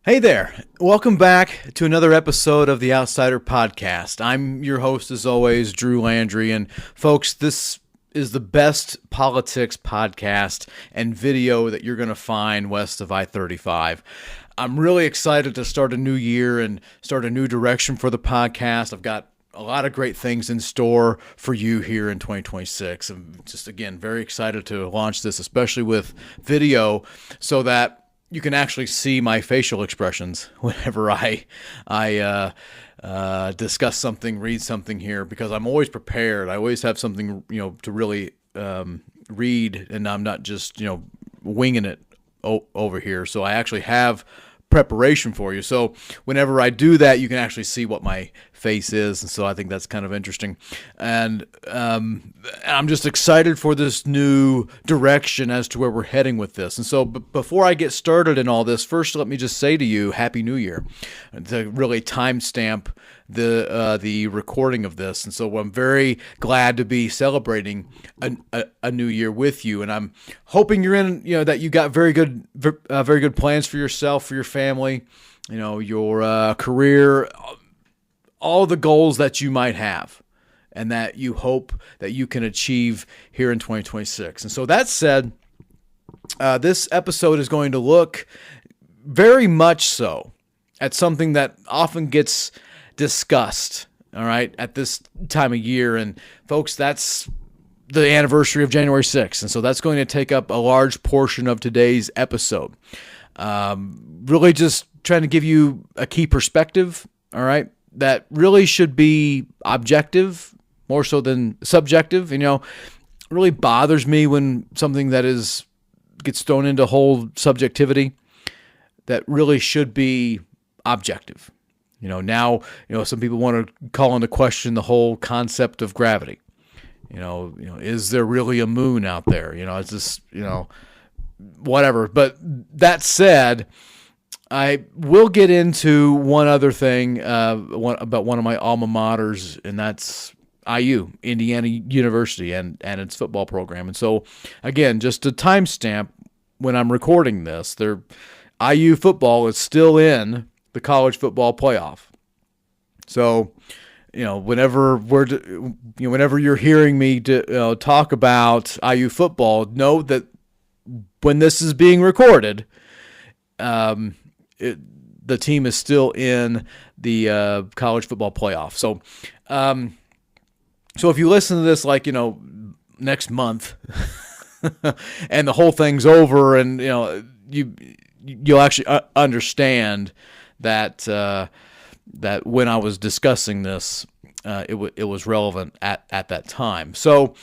Hey there. Welcome back to another episode of the Outsider Podcast. I'm your host, as always, Drew Landry. And folks, this is the best politics podcast and video that you're going to find west of I-35. I'm really excited to start a new year and start a new direction for the podcast. I've got a lot of great things in store for you here in 2026. I'm just, again, very excited to launch this, especially with video, so that you can actually see my facial expressions whenever I discuss something, read something here, because I'm always prepared. I always have something, to really read, and I'm not just, winging it over here. So I actually have preparation for you. So whenever I do that, you can actually see what my face is. And so I think that's kind of interesting. And I'm just excited for this new direction as to where we're heading with this. And so before I get started in all this, first let me just say to you, Happy New Year, to really timestamp the recording of this. And so I'm very glad to be celebrating a new year with you, and I'm hoping you're in, that you got very good plans for yourself, for your family, your career, all the goals that you might have and that you hope that you can achieve here in 2026. And so that said, this episode is going to look very much so at something that often gets discussed, all right, at this time of year. And folks, that's the anniversary of January 6th. And so that's going to take up a large portion of today's episode. Really just trying to give you a key perspective, all right, that really should be objective more so than subjective. It really bothers me when something that gets thrown into whole subjectivity that really should be objective. Now, some people want to call into question the whole concept of gravity. Is there really a moon out there? It's just, whatever. But that said, I will get into one other thing about one of my alma maters, and that's IU, Indiana University, and its football program. And so, again, just to timestamp when I'm recording this, IU football is still in the college football playoff. So, whenever whenever you're hearing me talk about IU football, know that when this is being recorded, the team is still in the college football playoff. So, so if you listen to this, next month, and the whole thing's over, and you'll actually understand that that when I was discussing this, it was relevant at that time. So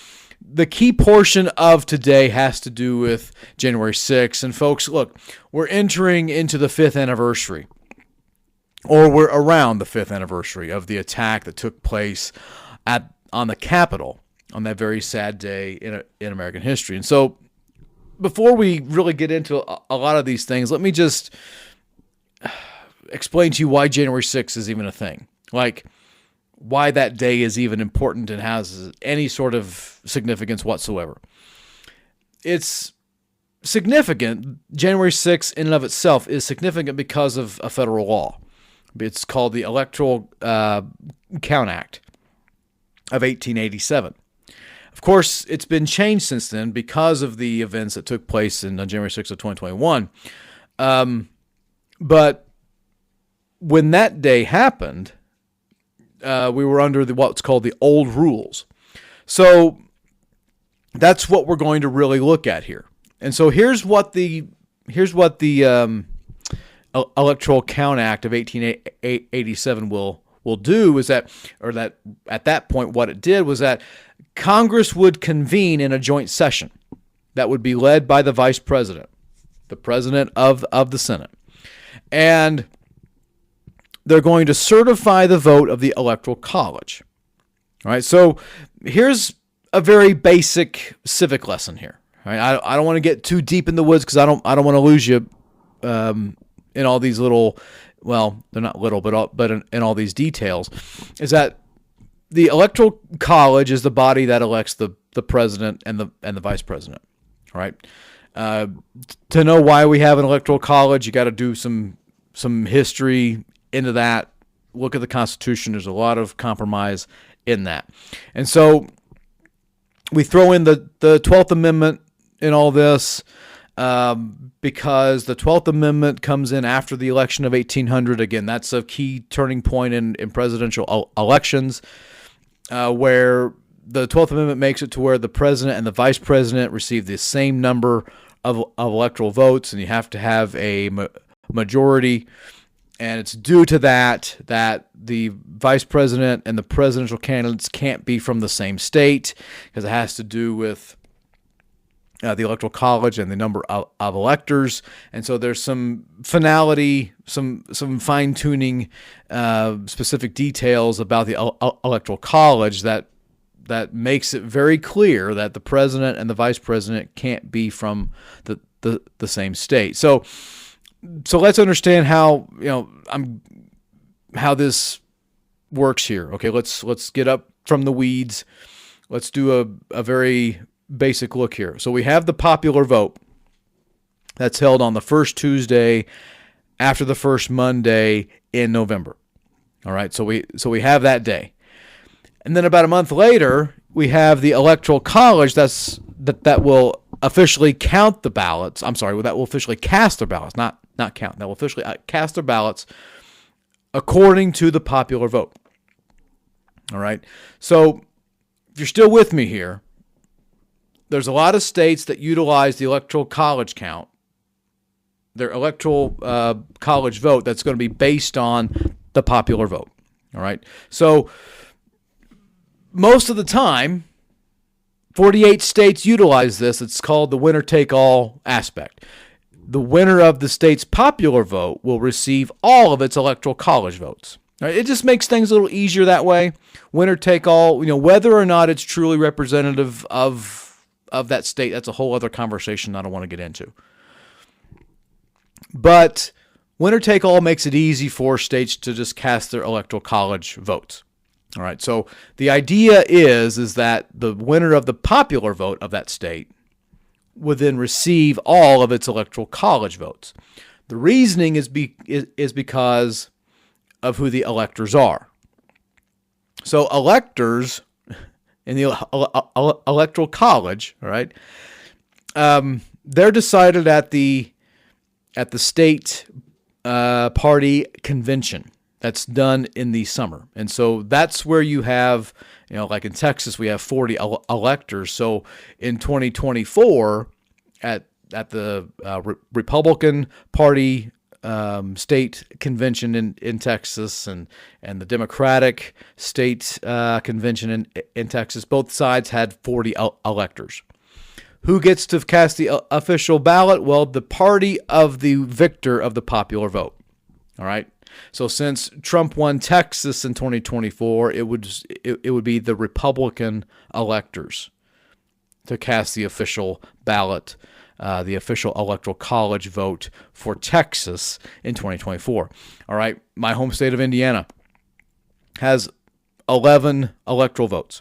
the key portion of today has to do with January 6th. And folks, look, we're entering into the 5th anniversary, or we're around the 5th anniversary of the attack that took place on the Capitol on that very sad day in American history. And so before we really get into a lot of these things, let me just explain to you why January 6th is even a thing. Why that day is even important and has any sort of significance whatsoever. It's significant. January 6th in and of itself is significant because of a federal law. It's called the Electoral Count Act of 1887. Of course, it's been changed since then because of the events that took place on January 6th of 2021. But when that day happened, we were under what's called the old rules. So that's what we're going to really look at here. And so here's what the Electoral Count Act of 1887 will do is that at that point what it did was that Congress would convene in a joint session that would be led by the vice president, the president of the Senate. And they're going to certify the vote of the Electoral College. All right, so here's a very basic civic lesson here. All right, I don't want to get too deep in the woods because I don't want to lose you in all these little, well, they're not little, but in all these details. Is that the Electoral College is the body that elects the president and the vice president. All right. To know why we have an Electoral College, you got to do some some history into that. Look at the Constitution. There's a lot of compromise in that. And so we throw in the 12th Amendment in all this because the 12th Amendment comes in after the election of 1800. Again, that's a key turning point in presidential elections where the 12th Amendment makes it to where the president and the vice president receive the same number of electoral votes, and you have to have a majority. And it's due to that the vice president and the presidential candidates can't be from the same state because it has to do with the Electoral College and the number of electors. And so there's some finality, some fine-tuning, specific details about the Electoral College that makes it very clear that the president and the vice president can't be from the same state. So let's understand how how this works here. Okay, let's get up from the weeds. Let's do a very basic look here. So we have the popular vote that's held on the first Tuesday after the first Monday in November. All right, so we have that day. And then about a month later, we have the Electoral College that will officially count the ballots. I'm sorry, that will officially cast their ballots, not count. That will officially cast their ballots according to the popular vote. All right. So if you're still with me here, there's a lot of states that utilize the Electoral College count, their Electoral College vote that's going to be based on the popular vote. All right. So most of the time, 48 states utilize this. It's called the winner-take-all aspect. The winner of the state's popular vote will receive all of its Electoral College votes. Right? It just makes things a little easier that way. Winner-take-all, whether or not it's truly representative of that state, that's a whole other conversation I don't want to get into. But winner-take-all makes it easy for states to just cast their Electoral College votes. All right, so the idea is that the winner of the popular vote of that state would then receive all of its Electoral College votes. The reasoning is because of who the electors are. So electors in the Electoral College, all right, they're decided at the state party convention. That's done in the summer. And so that's where you have, like in Texas, we have 40 electors. So in 2024, at the Republican Party state convention in Texas and the Democratic state convention in Texas, both sides had 40 electors. Who gets to cast the official ballot? Well, the party of the victor of the popular vote. All right. So since Trump won Texas in 2024, it would be the Republican electors to cast the official ballot, the official Electoral College vote for Texas in 2024. All right, my home state of Indiana has 11 electoral votes.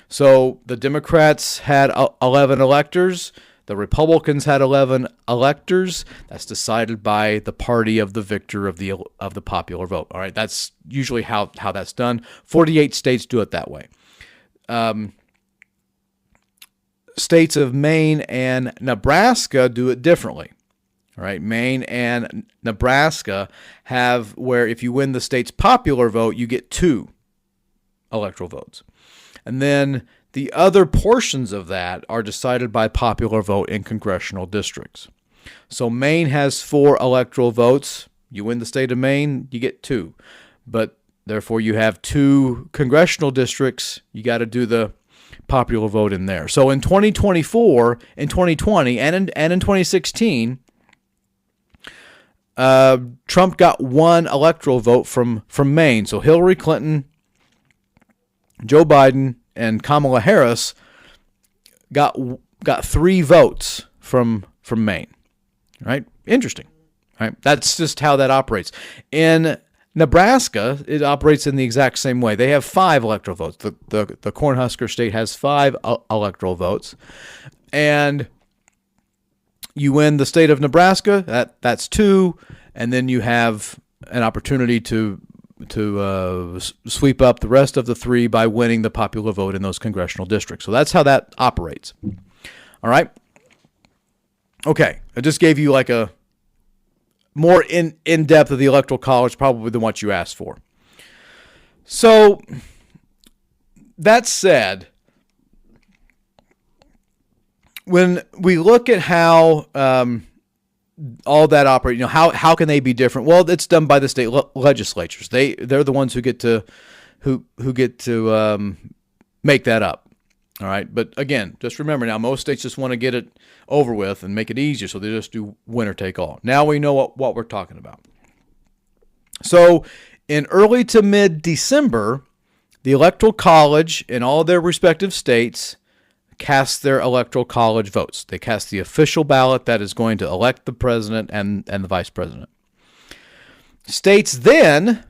So the Democrats had 11 electors. The Republicans had 11 electors. That's decided by the party of the victor of the popular vote. All right, that's usually how that's done. 48 states do it that way. States of Maine and Nebraska do it differently. All right, Maine and Nebraska have where if you win the state's popular vote, you get 2 electoral votes. And then the other portions of that are decided by popular vote in congressional districts. So Maine has 4 electoral votes. You win the state of Maine, you get 2. But therefore you have 2 congressional districts. You got to do the popular vote in there. So in 2024, in 2020, and in 2016, Trump got 1 electoral vote from Maine. So Hillary Clinton, Joe Biden, and Kamala Harris got 3 votes from Maine. Right? Interesting. Right? That's just how that operates. In Nebraska, it operates in the exact same way. They have 5 electoral votes. The Cornhusker state has 5 electoral votes. And you win the state of Nebraska, that's 2. and then you have an opportunity to sweep up the rest of the 3 by winning the popular vote in those congressional districts. So that's how that operates. All right. Okay, I just gave you like a more in depth of the Electoral College probably than what you asked for. So that said, when we look at how all that operates, how can they be different? Well, it's done by the state legislatures. They're the ones who get to make that up. All right, but again, just remember now, most states just want to get it over with and make it easier, so they just do winner take all. Now we know what we're talking about. So in early to mid-December, the Electoral College in all their respective states cast their Electoral College votes. They cast the official ballot that is going to elect the president and the vice president. States then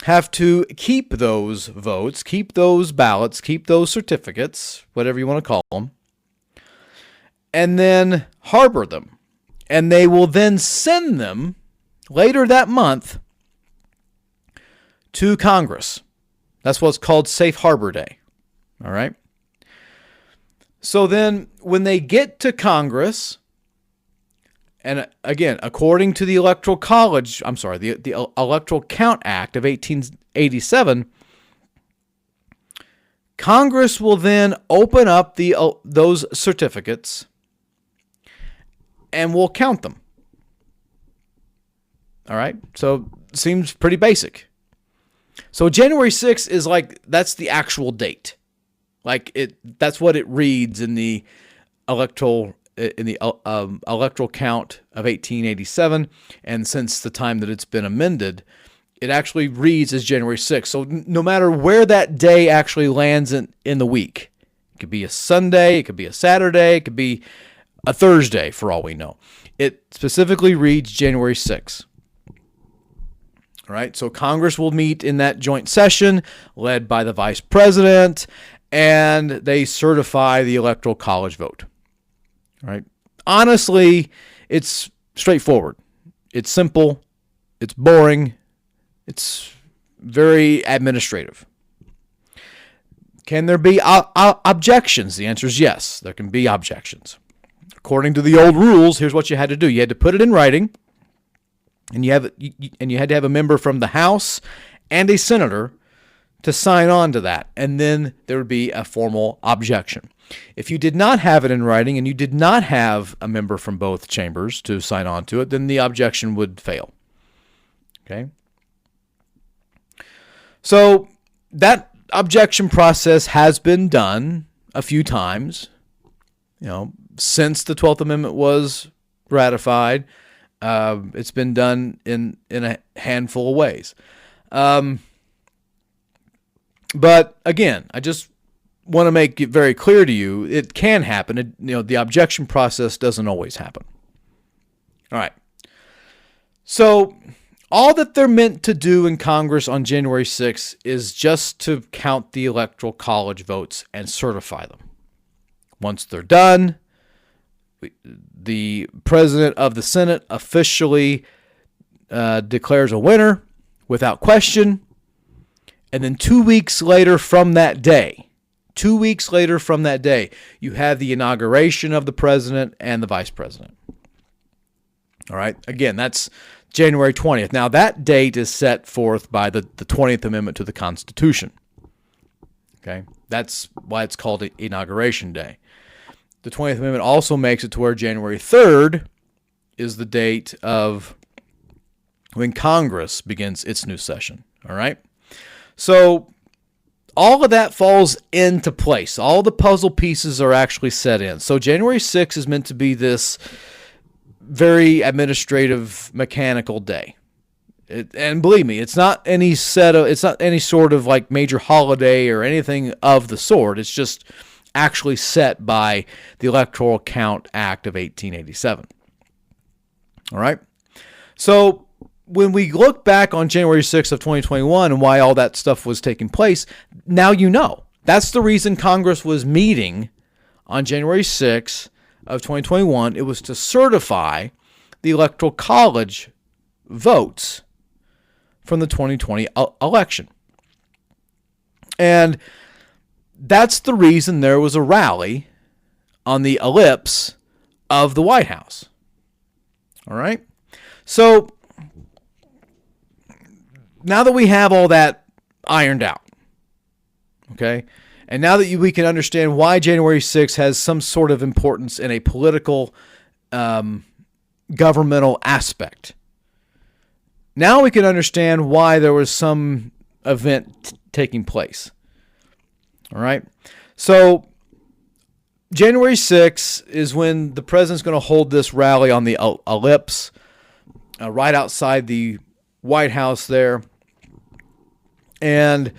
have to keep those votes, keep those ballots, keep those certificates, whatever you want to call them, and then harbor them. And they will then send them later that month to Congress. That's what's called Safe Harbor Day. All right? So then when they get to Congress, and again, according to the Electoral College, the Electoral Count Act of 1887, Congress will then open up those certificates and will count them. All right? So seems pretty basic. So January 6th is that's the actual date. That's what it reads in the electoral count of 1887, and since the time that it's been amended, it actually reads as January 6th. So no matter where that day actually lands in the week, it could be a Sunday, it could be a Saturday, it could be a Thursday for all we know. It specifically reads January 6th. All right, so Congress will meet in that joint session led by the vice president, and they certify the Electoral College vote. All right. Honestly, it's straightforward. It's simple. It's boring. It's very administrative. Can there be objections? The answer is yes. There can be objections. According to the old rules, here's what you had to do. You had to put it in writing, and you had to have a member from the House and a senator to sign on to that, and then there would be a formal objection. If you did not have it in writing and you did not have a member from both chambers to sign on to it, then the objection would fail. Okay? So that objection process has been done a few times, since the 12th Amendment was ratified. It's been done in a handful of ways. But again, I just want to make it very clear to you, it can happen. The objection process doesn't always happen. All right. So all that they're meant to do in Congress on January 6th is just to count the Electoral College votes and certify them. Once they're done, the president of the Senate officially declares a winner without question. And then 2 weeks later from that day, you have the inauguration of the president and the vice president. All right. Again, that's January 20th. Now, that date is set forth by the 20th Amendment to the Constitution. Okay. That's why it's called Inauguration Day. The 20th Amendment also makes it to where January 3rd is the date of when Congress begins its new session. All right. So all of that falls into place. All the puzzle pieces are actually set in. So January 6th is meant to be this very administrative, mechanical day. And believe me, it's not any sort of like major holiday or anything of the sort. It's just actually set by the Electoral Count Act of 1887. All right. So when we look back on January 6th of 2021 and why all that stuff was taking place, now you know. That's the reason Congress was meeting on January 6th of 2021. It was to certify the Electoral College votes from the 2020 election. And that's the reason there was a rally on the ellipse of the White House. All right? So now that we have all that ironed out, okay, and now that we can understand why January 6th has some sort of importance in a political, governmental aspect, now we can understand why there was some event taking place. All right? So January 6th is when the president's going to hold this rally on the ellipse right outside the White House there. And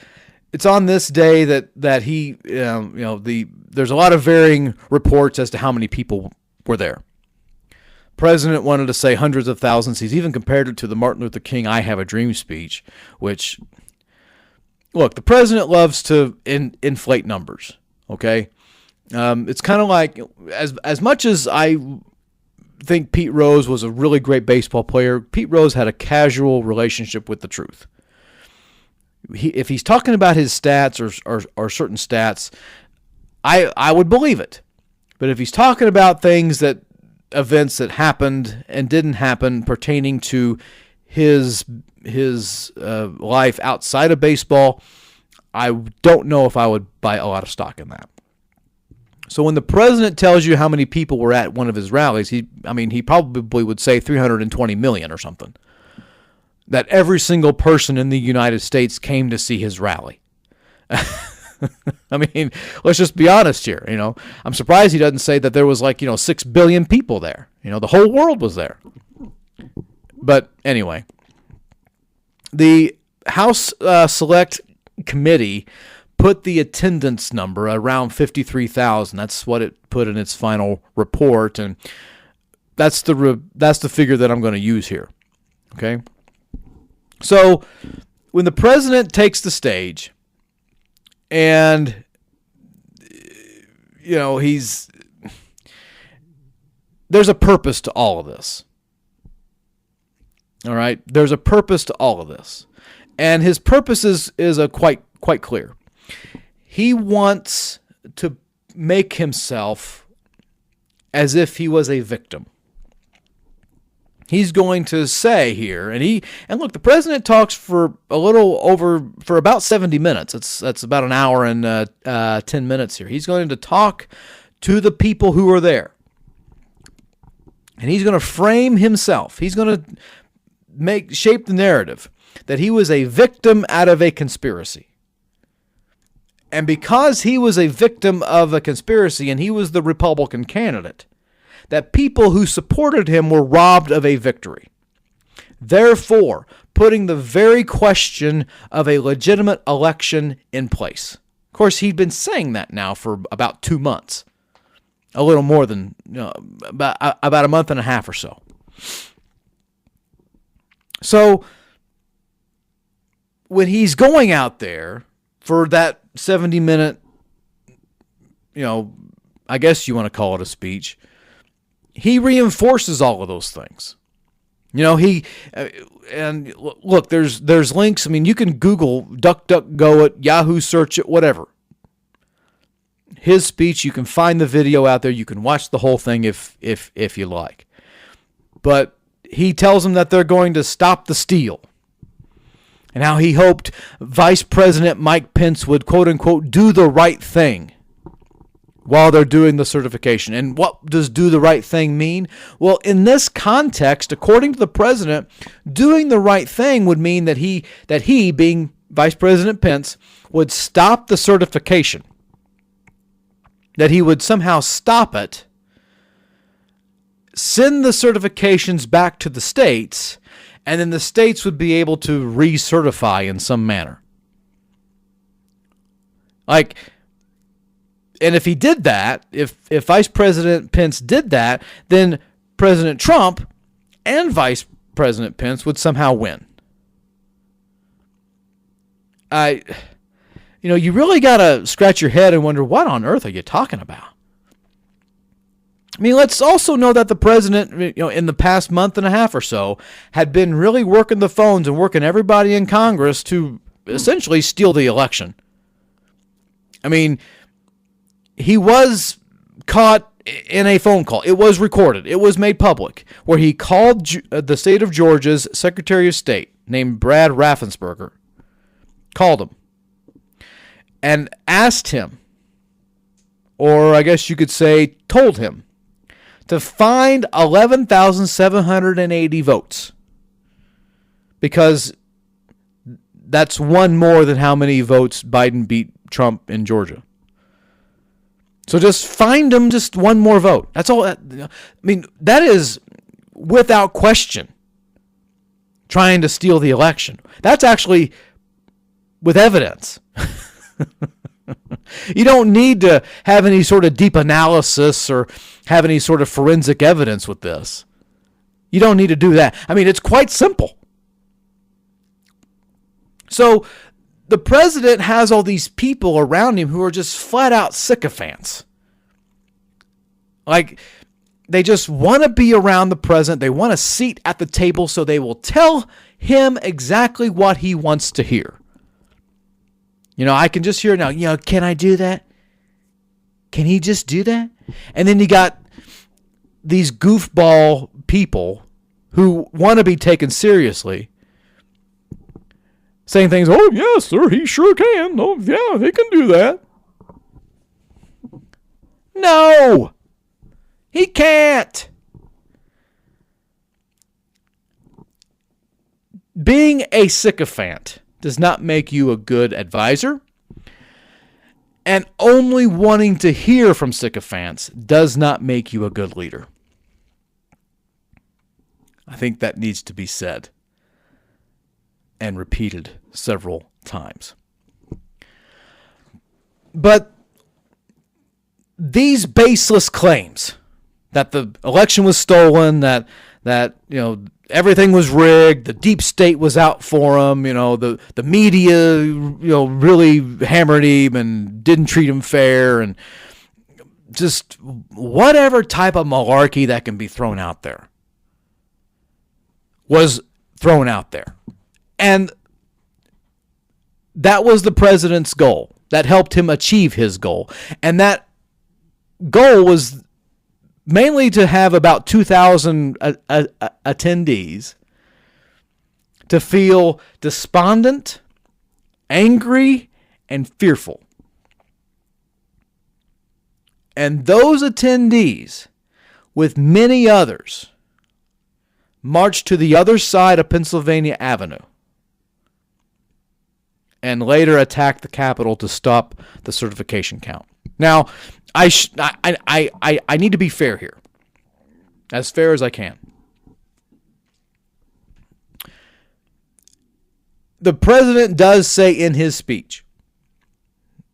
it's on this day that he, there's a lot of varying reports as to how many people were there. President wanted to say hundreds of thousands. He's even compared it to the Martin Luther King "I Have a Dream" speech, which, look, the president loves to inflate numbers, okay? It's kind of like, as much as I think Pete Rose was a really great baseball player, Pete Rose had a casual relationship with the truth. If he's talking about his stats or certain stats, I would believe it. But if he's talking about events that happened and didn't happen pertaining to his life outside of baseball, I don't know if I would buy a lot of stock in that. So when the president tells you how many people were at one of his rallies, he probably would say 320 million or something. That every single person in the United States came to see his rally. I mean, let's just be honest here. I'm surprised he doesn't say that there was 6 billion people there. The whole world was there. But anyway, the House Select Committee put the attendance number around 53,000. That's what it put in its final report, and that's the figure that I'm going to use here. Okay? So, when the president takes the stage and there's a purpose to all of this. All right? There's a purpose to all of this. And his purpose is quite clear. He wants to make himself as if he was a victim. He's going to say here, and look, the president talks for about 70 minutes. That's about an hour and 10 minutes here. He's going to talk to the people who are there. And he's going to frame himself. He's going to shape the narrative that he was a victim out of a conspiracy. And because he was a victim of a conspiracy and he was the Republican candidate, that people who supported him were robbed of a victory. Therefore, putting the very question of a legitimate election in place. Of course, he'd been saying that now for about 2 months. A little more than, about a month and a half or so. So, when he's going out there for that 70-minute, I guess you want to call it a speech, he reinforces all of those things. And look, there's links. I mean, you can Google DuckDuckGo it, Yahoo search it, whatever. His speech, you can find the video out there. You can watch the whole thing if you like. But he tells them that they're going to stop the steal. And how he hoped Vice President Mike Pence would, quote unquote, do the right thing while they're doing the certification. And what does do the right thing mean? Well, in this context, according to the president, doing the right thing would mean that he, being Vice President Pence, would stop the certification. That he would somehow stop it, send the certifications back to the states, and then the states would be able to recertify in some manner. And if he did that, if Vice President Pence did that, then President Trump and Vice President Pence would somehow win. You really got to scratch your head and wonder, what on earth are you talking about? I mean, let's also know that the president, in the past month and a half or so, had been really working the phones and working everybody in Congress to essentially steal the election. I mean, he was caught in a phone call. It was recorded. It was made public, where he called the state of Georgia's Secretary of State, named Brad Raffensperger, called him and asked him, or I guess you could say told him, to find 11,780 votes, because that's one more than how many votes Biden beat Trump in Georgia. So just find him just one more vote. That's all. I mean, that is without question trying to steal the election. That's actually with evidence. You don't need to have any sort of deep analysis or have any sort of forensic evidence with this. You don't need to do that. I mean, it's quite simple. So the president has all these people around him who are just flat out sycophants. Like, they just want to be around the president. They want a seat at the table, so they will tell him exactly what he wants to hear. I can just hear it now. Can I do that? Can he just do that? And then you got these goofball people who want to be taken seriously saying things, oh, yes, sir, he sure can. Oh, yeah, he can do that. No, he can't. Being a sycophant does not make you a good advisor, and only wanting to hear from sycophants does not make you a good leader. I think that needs to be said and repeated several times. But these baseless claims that the election was stolen, that everything was rigged, the deep state was out for him, the media really hammered him and didn't treat him fair, and just whatever type of malarkey that can be thrown out there was thrown out there. And that was the president's goal. That helped him achieve his goal. And that goal was mainly to have about 2,000 attendees to feel despondent, angry, and fearful. And those attendees, with many others, marched to the other side of Pennsylvania Avenue and later attacked the Capitol to stop the certification count. Now, I need to be fair here, as fair as I can. The president does say in his speech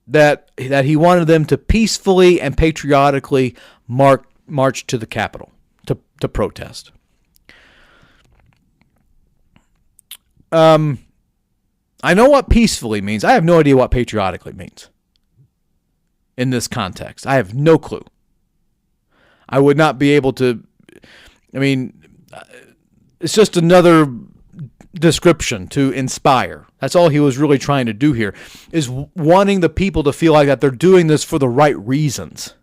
that he wanted them to peacefully and patriotically march to the Capitol to protest. I know what peacefully means. I have no idea what patriotically means in this context. I have no clue. I would not be able to. I mean, it's just another description to inspire. That's all he was really trying to do here, is wanting the people to feel like that they're doing this for the right reasons.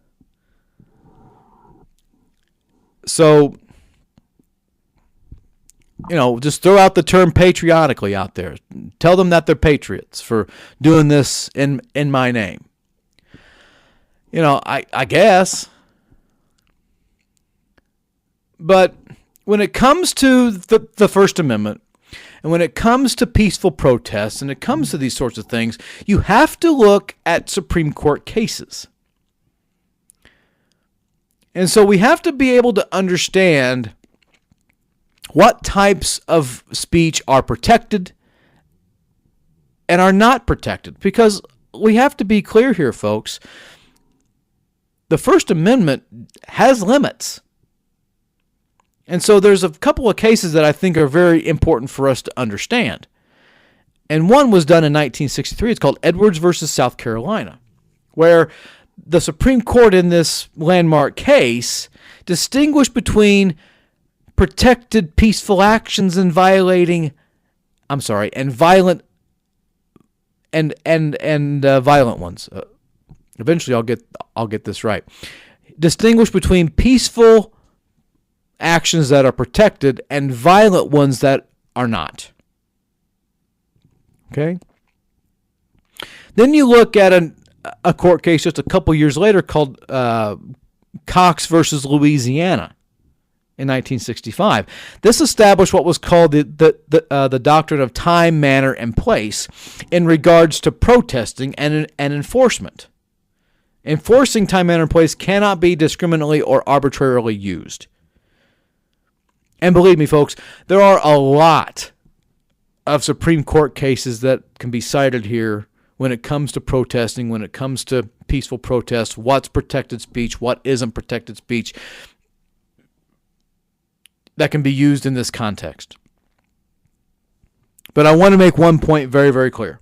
So, just throw out the term patriotically out there. Tell them that they're patriots for doing this in my name. I guess. But when it comes to the First Amendment, and when it comes to peaceful protests, and it comes to these sorts of things, you have to look at Supreme Court cases. And so we have to be able to understand what types of speech are protected and are not protected. Because we have to be clear here, folks. The First Amendment has limits. And so there's a couple of cases that I think are very important for us to understand. And one was done in 1963. It's called Edwards versus South Carolina, where the Supreme Court in this landmark case Distinguish between protected peaceful actions and violent violent ones. Eventually I'll get this right. Distinguish between peaceful actions that are protected and violent ones that are not. Okay? Then you look at a court case just a couple years later called Cox versus Louisiana in 1965. This established what was called the doctrine of time, manner, and place in regards to protesting and enforcement. Enforcing time, manner, and place cannot be discriminately or arbitrarily used. And believe me, folks, there are a lot of Supreme Court cases that can be cited here when it comes to protesting, when it comes to peaceful protest, what's protected speech, what isn't protected speech, that can be used in this context. But I want to make one point very, very clear.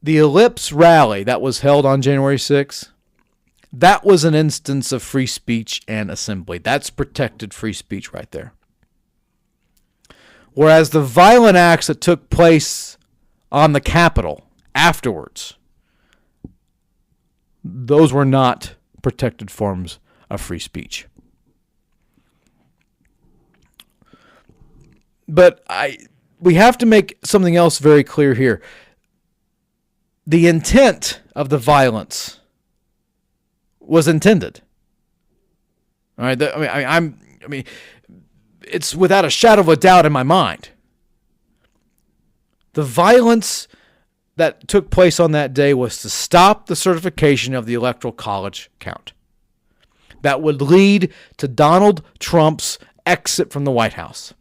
The Ellipse rally that was held on January 6th, that was an instance of free speech and assembly. That's protected free speech right there. Whereas the violent acts that took place on the Capitol afterwards, those were not protected forms of free speech. But we have to make something else very clear here. The intent of the violence was intended. All right, it's without a shadow of a doubt in my mind. The violence that took place on that day was to stop the certification of the Electoral College count. That would lead to Donald Trump's exit from the White House,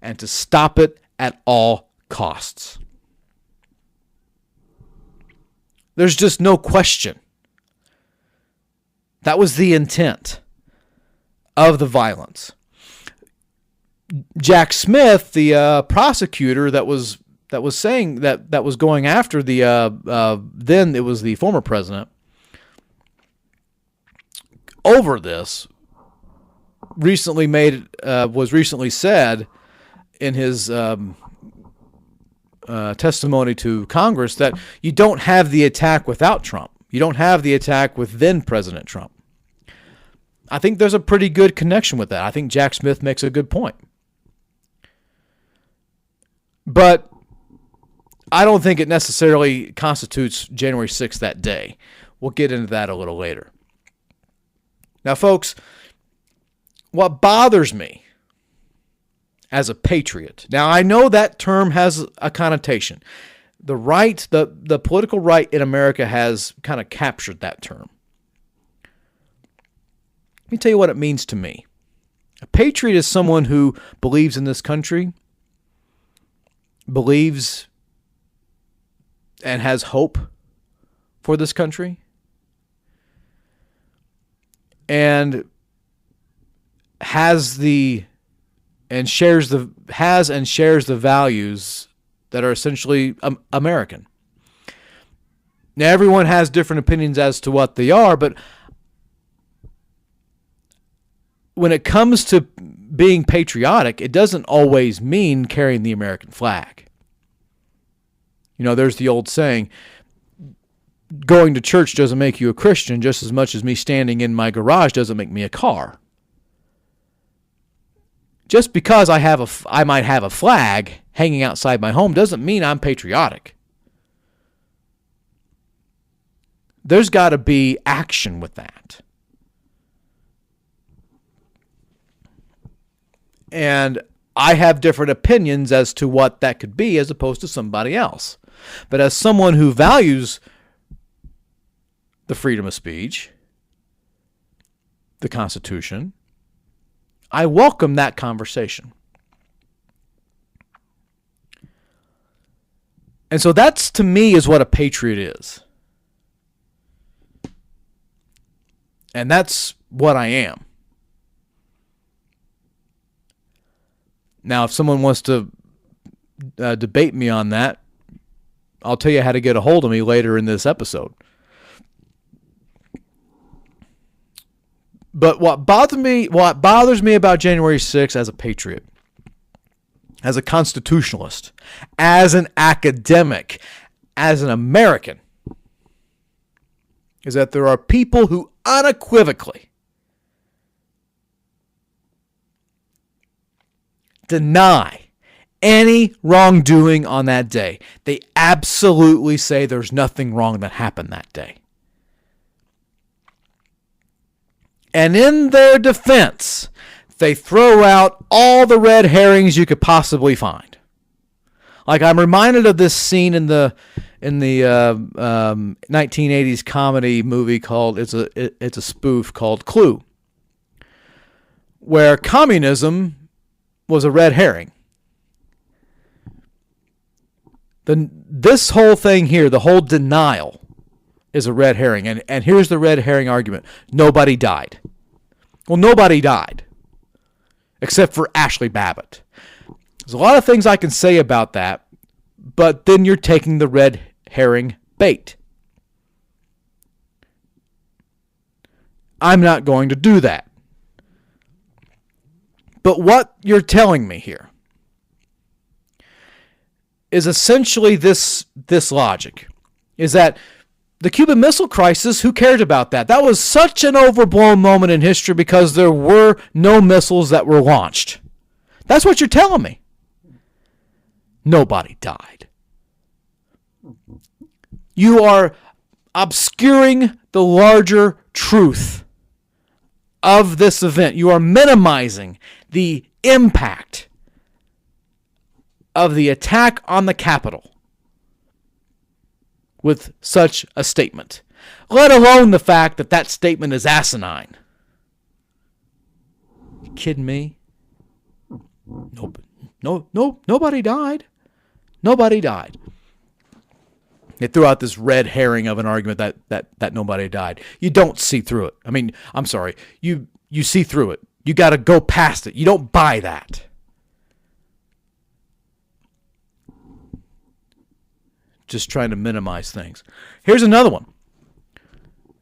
and to stop it at all costs. There's just no question. That was the intent of the violence. Jack Smith, the prosecutor that was saying that was going after the then it was the former president over this, was recently said in his testimony to Congress that you don't have the attack without Trump. You don't have the attack with then President Trump. I think there's a pretty good connection with that. I think Jack Smith makes a good point. But I don't think it necessarily constitutes January 6th that day. We'll get into that a little later. Now, folks, what bothers me as a patriot, now I know that term has a connotation. The right, the political right in America has kind of captured that term. Let me tell you what it means to me. A patriot is someone who believes in this country, believes and has hope for this country, and shares the values that are essentially American. Now, everyone has different opinions as to what they are, but when it comes to being patriotic, it doesn't always mean carrying the American flag. You know, there's the old saying, going to church doesn't make you a Christian just as much as me standing in my garage doesn't make me a car. Just because I might have a flag hanging outside my home doesn't mean I'm patriotic. There's got to be action with that. And I have different opinions as to what that could be as opposed to somebody else. But as someone who values the freedom of speech, the Constitution, I welcome that conversation. And so that's, to me, is what a patriot is. And that's what I am. Now, if someone wants to debate me on that, I'll tell you how to get a hold of me later in this episode. But what bothers me about January 6th as a patriot, as a constitutionalist, as an academic, as an American, is that there are people who unequivocally deny any wrongdoing on that day. They absolutely say there's nothing wrong that happened that day. And in their defense, they throw out all the red herrings you could possibly find. Like, I'm reminded of this scene in the 1980s comedy movie called it's a spoof called Clue, where communism was a red herring. This whole thing here, the whole denial, is a red herring. And here's the red herring argument. Nobody died. Well, nobody died, except for Ashley Babbitt. There's a lot of things I can say about that, but then you're taking the red herring bait. I'm not going to do that. But what you're telling me here is essentially this logic, is that the Cuban Missile Crisis, who cared about that? That was such an overblown moment in history because there were no missiles that were launched. That's what you're telling me. Nobody died. You are obscuring the larger truth of this event. You are minimizing the impact of the attack on the Capitol with such a statement, let alone the fact that that statement is asinine. You kidding me? Nobody died. Nobody died. They threw out this red herring of an argument that nobody died. You don't see through it. I mean, I'm sorry. You see through it. You got to go past it. You don't buy that. Just trying to minimize things. Here's another one.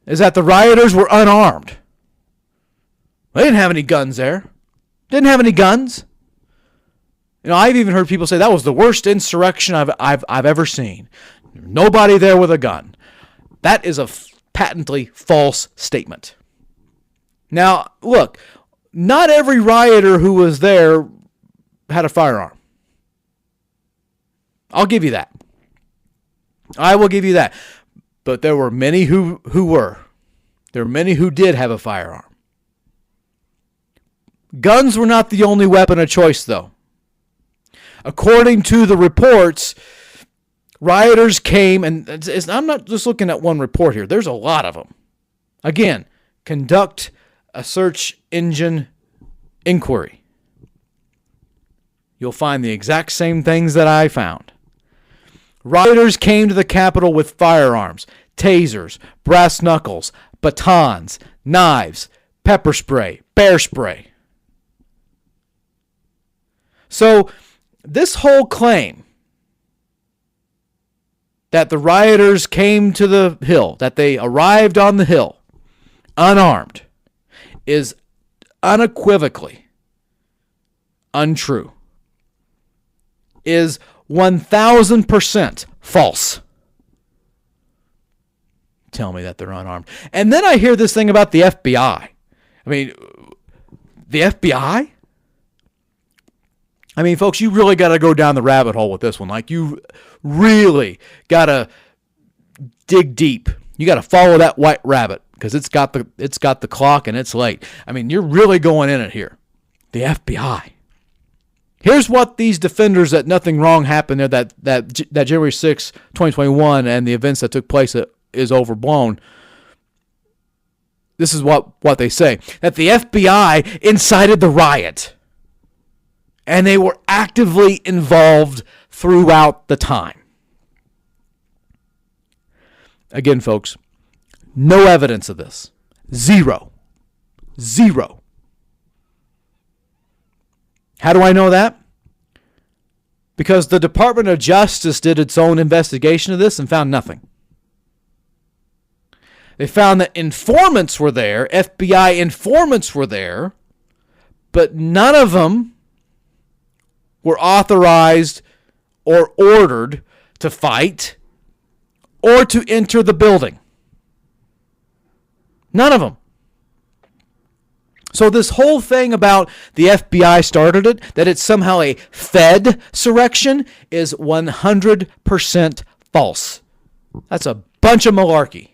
Is that the rioters were unarmed. They didn't have any guns there. Didn't have any guns. You know, I've even heard people say that was the worst insurrection I've ever seen. Nobody there with a gun. That is a patently false statement. Now, look, not every rioter who was there had a firearm. I'll give you that. I will give you that. But there were many who were. There were many who did have a firearm. Guns were not the only weapon of choice, though. According to the reports, rioters came, and I'm not just looking at one report here. There's a lot of them. Again, conduct a search engine inquiry. You'll find the exact same things that I found. Rioters came to the Capitol with firearms, tasers, brass knuckles, batons, knives, pepper spray, bear spray. So this whole claim that the rioters came to the Hill, that they arrived on the Hill unarmed, is unequivocally untrue, is 1,000% false. Tell me that they're unarmed. And then I hear this thing about the FBI. I mean, the FBI? I mean, folks, you really got to go down the rabbit hole with this one. Like, you really got to dig deep. You got to follow that white rabbit because it's got the clock and it's late. I mean, you're really going in it here. The FBI. Here's what these defenders that nothing wrong happened there, that January 6, 2021, and the events that took place is overblown. This is what they say. That the FBI incited the riot. And they were actively involved throughout the time. Again, folks, no evidence of this. Zero. How do I know that? Because the Department of Justice did its own investigation of this and found nothing. They found that informants were there, FBI informants were there, but none of them were authorized or ordered to fight or to enter the building. None of them. So this whole thing about the FBI started it, that it's somehow a Fed surrection, is 100% false. That's a bunch of malarkey.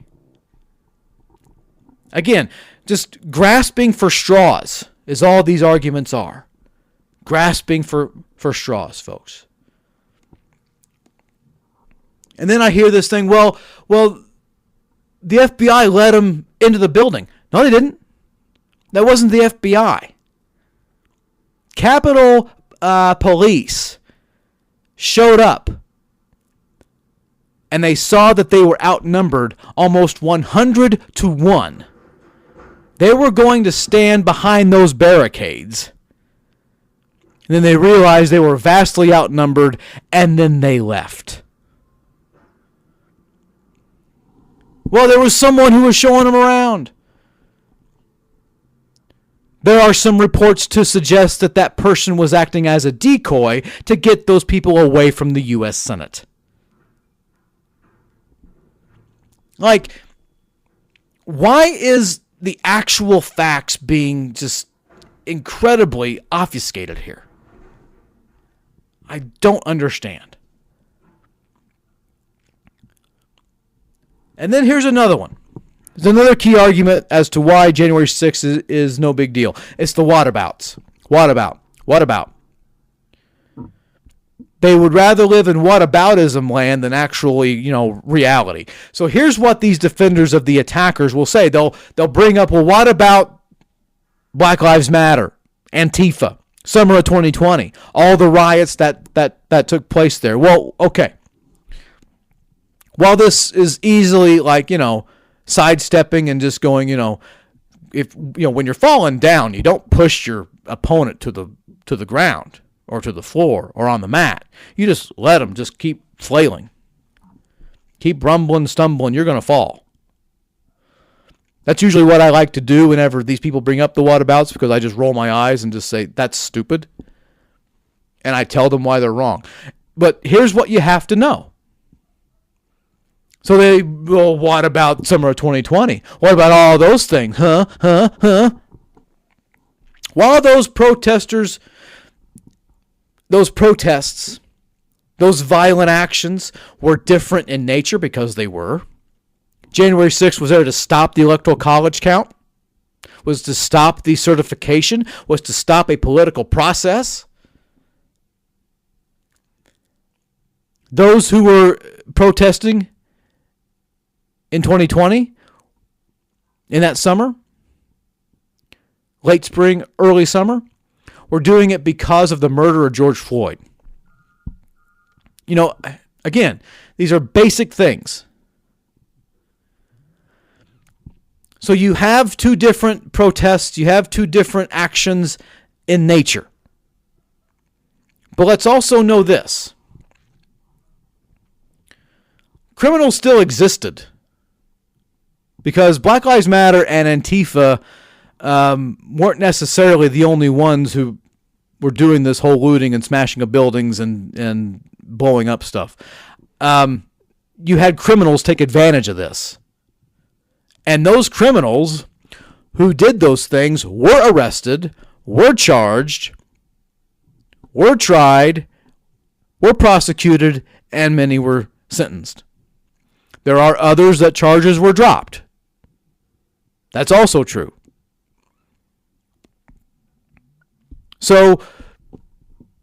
Again, just grasping for straws is all these arguments are. Grasping for straws, folks. And then I hear this thing, well, the FBI let them into the building. No, they didn't. That wasn't the FBI. Capitol Police showed up, and they saw that they were outnumbered almost 100-1. They were going to stand behind those barricades. And then they realized they were vastly outnumbered, and then they left. Well, there was someone who was showing them around. There are some reports to suggest that that person was acting as a decoy to get those people away from the U.S. Senate. Like, why is the actual facts being just incredibly obfuscated here? I don't understand. And then here's another one. There's another key argument as to why January 6th is no big deal. It's the whatabouts. What about? They would rather live in whataboutism land than actually, reality. So here's what these defenders of the attackers will say. They'll bring up, well, what about Black Lives Matter, Antifa, summer of 2020, all the riots that took place there? Well, okay. While this is easily sidestepping and just going, if when you're falling down, you don't push your opponent to the ground or to the floor or on the mat. You just let them just keep flailing. Keep rumbling, stumbling, you're going to fall. That's usually what I like to do whenever these people bring up the whatabouts, because I just roll my eyes and just say, that's stupid. And I tell them why they're wrong. But here's what you have to know. So what about summer of 2020? What about all those things? While those protests, those violent actions were different in nature, because they were. January 6th was there to stop the Electoral College count, was to stop the certification, was to stop a political process. Those who were protesting in 2020, in that summer, late spring, early summer, we're doing it because of the murder of George Floyd. Again, these are basic things. So you have two different protests, you have two different actions in nature. But let's also know this. Criminals still existed, because Black Lives Matter and Antifa weren't necessarily the only ones who were doing this whole looting and smashing of buildings and blowing up stuff. You had criminals take advantage of this. And those criminals who did those things were arrested, were charged, were tried, were prosecuted, and many were sentenced. There are others that charges were dropped. That's also true. So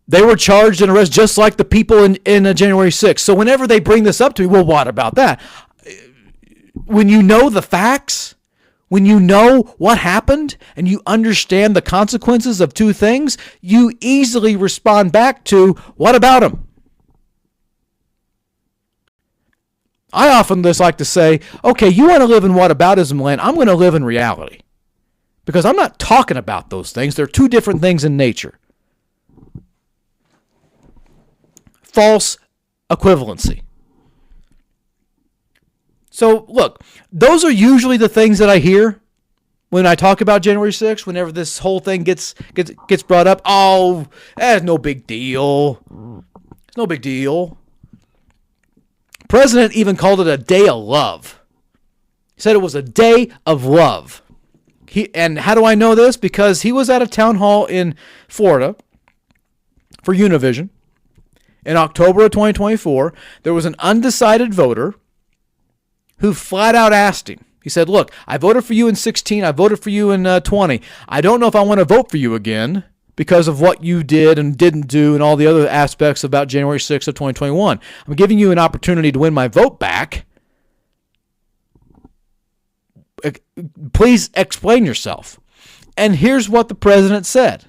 they were charged and arrested just like the people in January 6th. So whenever they bring this up to me, well, what about that? When you know the facts, when you know what happened, and you understand the consequences of two things, you easily respond back to, what about them? I often just like to say, okay, you want to live in whataboutism land, I'm going to live in reality. Because I'm not talking about those things. They're two different things in nature. False equivalency. So, look, those are usually the things that I hear when I talk about January 6th, whenever this whole thing gets brought up. Oh, that's no big deal. It's no big deal. President even called it a day of love. He said it was a day of love. And how do I know this? Because he was at a town hall in Florida for Univision in October of 2024. There was an undecided voter who flat out asked him. He said, look, I voted for you in 16. I voted for you in 20. I don't know if I want to vote for you again because of what you did and didn't do and all the other aspects about January 6th of 2021. I'm giving you an opportunity to win my vote back. Please explain yourself. And here's what the president said.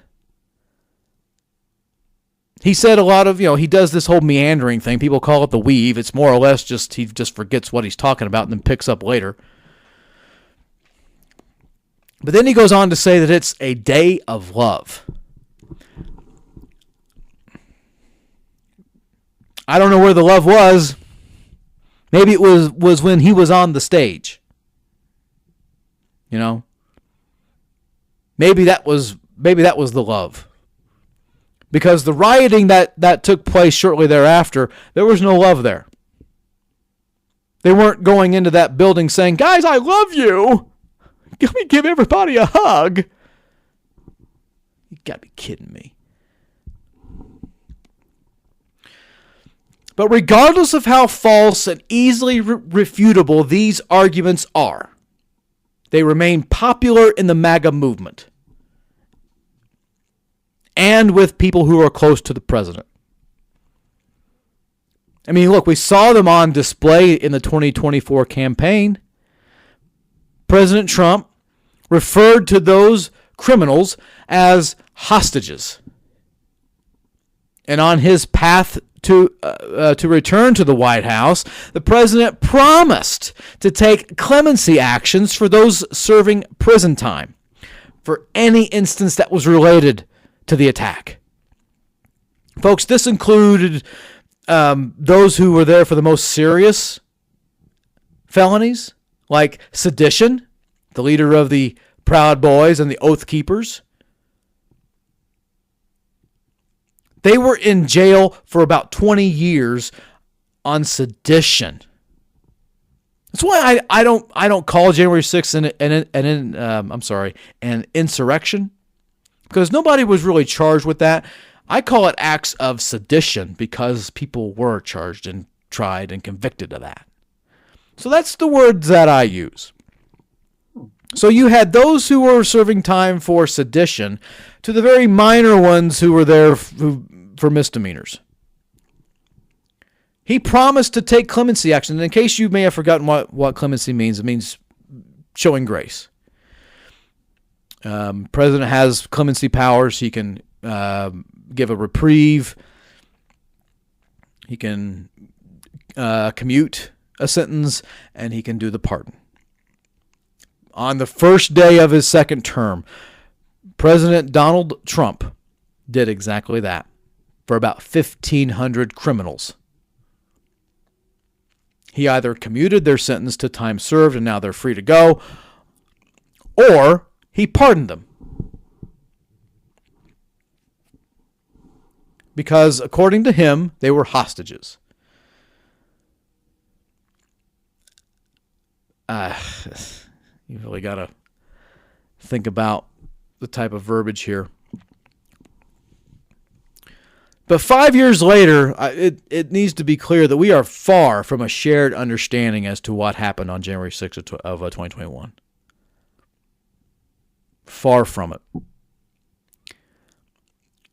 He said a lot of, he does this whole meandering thing. People call it the weave. It's more or less just he just forgets what he's talking about and then picks up later. But then he goes on to say that it's a day of love. I don't know where the love was. Maybe it was when he was on the stage. Maybe that was the love. Because the rioting that took place shortly thereafter, there was no love there. They weren't going into that building saying, guys, I love you. Let me give everybody a hug. You gotta be kidding me. But regardless of how false and easily refutable these arguments are, they remain popular in the MAGA movement and with people who are close to the president. I mean, look, we saw them on display in the 2024 campaign. President Trump referred to those criminals as hostages. And on his path to return to the White House, the president promised to take clemency actions for those serving prison time for any instance that was related to the attack. Folks, this included those who were there for the most serious felonies, like sedition, the leader of the Proud Boys and the Oath Keepers. They were in jail for about 20 years on sedition. That's why I don't call January 6th an insurrection, because nobody was really charged with that. I call it acts of sedition because people were charged and tried and convicted of that. So that's the words that I use. So you had those who were serving time for sedition to the very minor ones who were there for misdemeanors. He promised to take clemency action. And in case you may have forgotten what clemency means, it means showing grace. President has clemency powers. He can give a reprieve. He can commute a sentence, and he can do the pardon. On the first day of his second term, President Donald Trump did exactly that for about 1,500 criminals. He either commuted their sentence to time served and now they're free to go, or he pardoned them. Because according to him, they were hostages. You really got to think about the type of verbiage here. But 5 years later, it needs to be clear that we are far from a shared understanding as to what happened on January 6th of 2021. Far from it.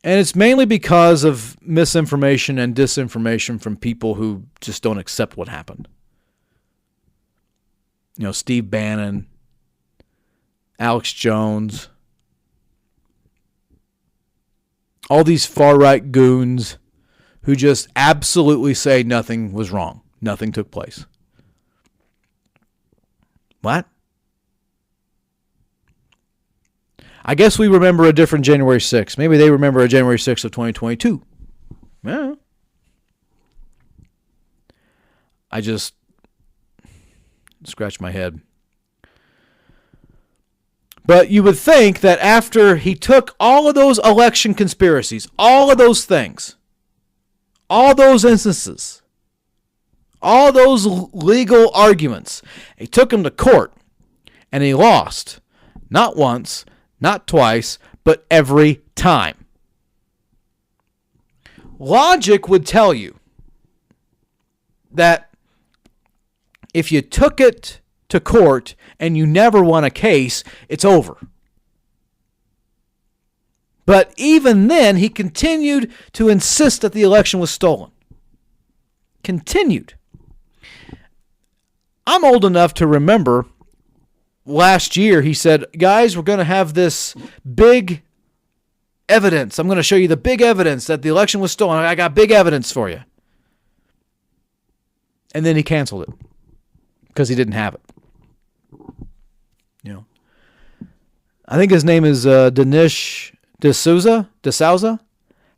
And it's mainly because of misinformation and disinformation from people who just don't accept what happened. Steve Bannon, Alex Jones, all these far-right goons who just absolutely say nothing was wrong. Nothing took place. What? I guess we remember a different January 6th. Maybe they remember a January 6th of 2022. Yeah. scratch my head. But you would think that after he took all of those election conspiracies, all of those things, all those instances, all those legal arguments, he took them to court and he lost. Not once, not twice, but every time. Logic would tell you that if you took it to court and you never won a case, it's over. But even then, he continued to insist that the election was stolen. Continued. I'm old enough to remember last year he said, guys, we're going to have this big evidence. I'm going to show you the big evidence that the election was stolen. I got big evidence for you. And then he canceled it because he didn't have it. You know, I think his name is Dinesh D'Souza,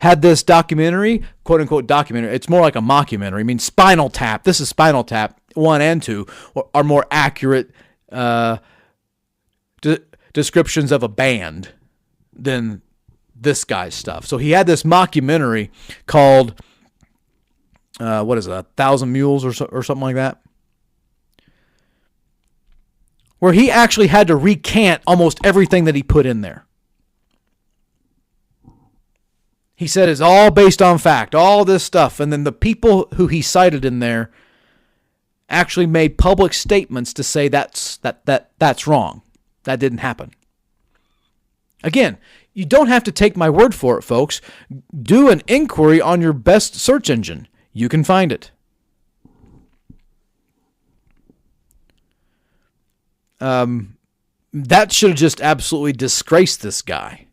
had this documentary, quote unquote documentary. It's more like a mockumentary. I mean, Spinal Tap. This is Spinal Tap 1 and 2 are more accurate descriptions of a band than this guy's stuff. So he had this mockumentary called, 1,000 Mules or something like that, where he actually had to recant almost everything that he put in there. He said it's all based on fact, all this stuff. And then the people who he cited in there actually made public statements to say that's wrong. That didn't happen. Again, you don't have to take my word for it, folks. Do an inquiry on your best search engine. You can find it. That should have just absolutely disgraced this guy.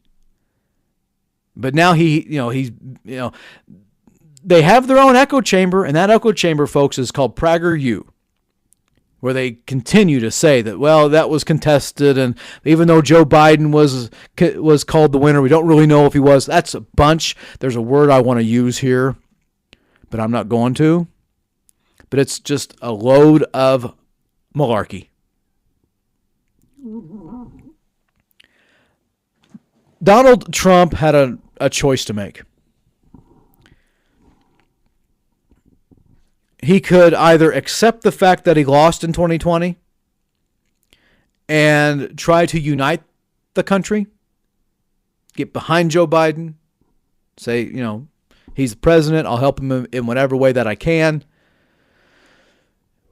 But now they have their own echo chamber, and that echo chamber, folks, is called PragerU, where they continue to say that, well, that was contested, and even though Joe Biden was called the winner, we don't really know if he was. That's a bunch. There's a word I want to use here, but I'm not going to. But it's just a load of malarkey. Donald Trump had a choice to make. He could either accept the fact that he lost in 2020 and try to unite the country, get behind Joe Biden, say, he's the president, I'll help him in whatever way that I can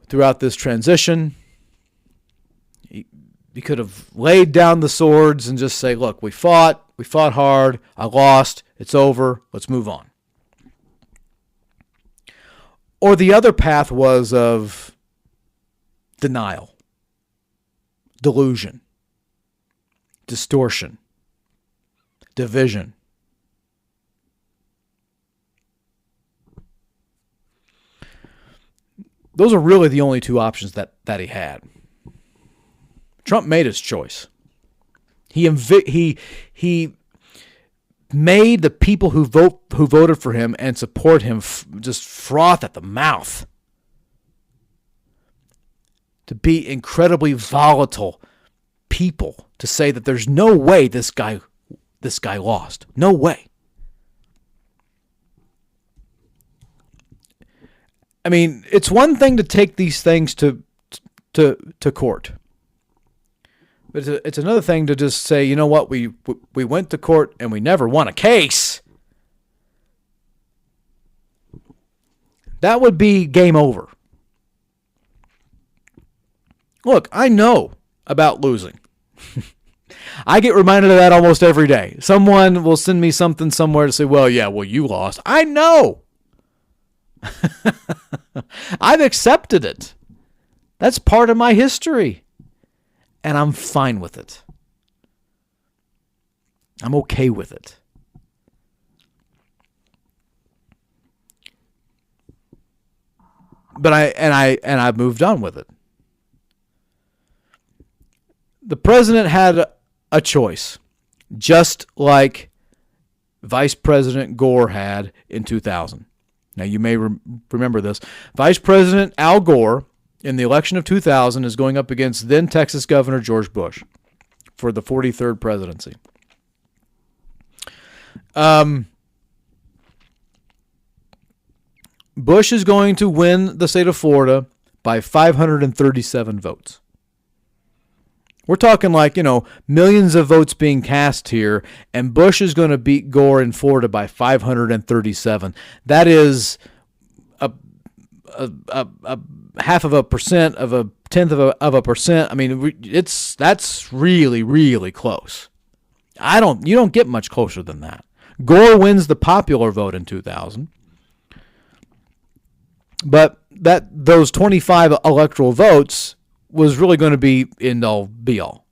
throughout this transition. He could have laid down the swords and just say, look, we fought hard, I lost, it's over, let's move on. Or the other path was of denial, delusion, distortion, division. Those are really the only two options that he had. Trump made his choice. He made the people who voted for him and support him just froth at the mouth. To be incredibly volatile people, to say that there's no way this guy lost. No way. I mean, it's one thing to take these things to court. But it's another thing to just say, you know what, we went to court and we never won a case. That would be game over. Look, I know about losing. I get reminded of that almost every day. Someone will send me something somewhere to say, well, you lost. I know. I've accepted it. That's part of my history. And I'm fine with it. I'm okay with it. But I've moved on with it. The president had a choice, just like Vice President Gore had in 2000. Now, you may remember this. Vice President Al Gore in the election of 2000 is going up against then Texas Governor George Bush for the 43rd presidency. Bush is going to win the state of Florida by 537 votes. We're talking like, millions of votes being cast here, and Bush is going to beat Gore in Florida by 537. That is a half of a percent of a tenth of a percent. I mean, that's really, really close. You don't get much closer than that. Gore wins the popular vote in 2000. But those 25 electoral votes was really going to be end all be all.